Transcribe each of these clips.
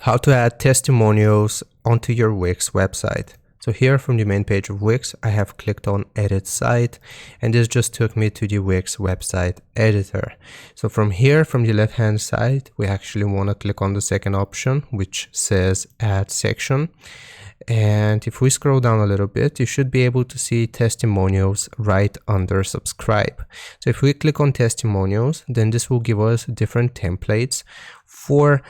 How to add testimonials onto your Wix website. So here from the main page of Wix, I have clicked on Edit Site, and this just took me to the Wix website editor. So from here, from the left hand side, we actually want to click on the second option, which says Add Section. And if we scroll down a little bit, you should be able to see testimonials right under subscribe. So if we click on testimonials, then this will give us different templates for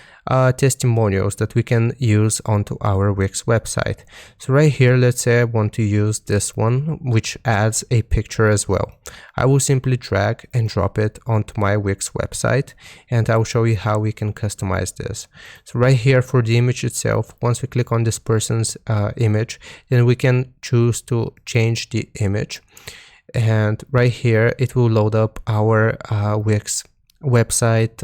testimonials that we can use onto our Wix website. So right here, let's say I want to use this one, which adds a picture as well. I will simply drag and drop it onto my Wix website, and I'll show you how we can customize this. So right here for the image itself, once we click on this person's image, then we can choose to change the image. And right here, it will load up our Wix website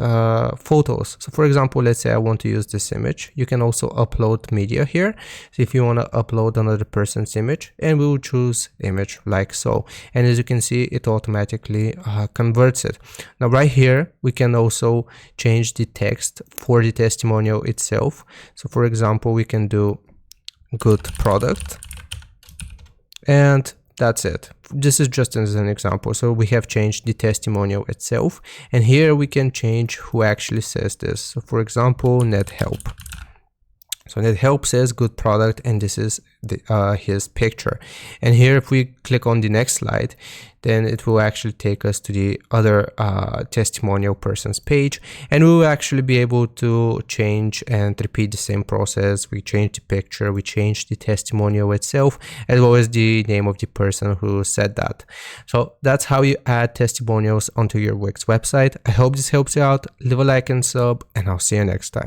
photos. So for example, let's say I want to use this image. You can also upload media here. So if you want to upload another person's image, and we will choose image like so, and as you can see, it automatically converts it. Now right here, we can also change the text for the testimonial itself. So for example, we can do good product, and that's it. This is just as an example. So we have changed the testimonial itself, and here we can change who actually says this. So for example, NetHelp. So NetHelp says good product, and this is his picture. And here, if we click on the next slide, then it will actually take us to the other testimonial person's page, and we will actually be able to change and repeat the same process. We change the picture, we change the testimonial itself, as well as the name of the person who said that. So that's how you add testimonials onto your Wix website. I hope this helps you out. Leave a like and sub, and I'll see you next time.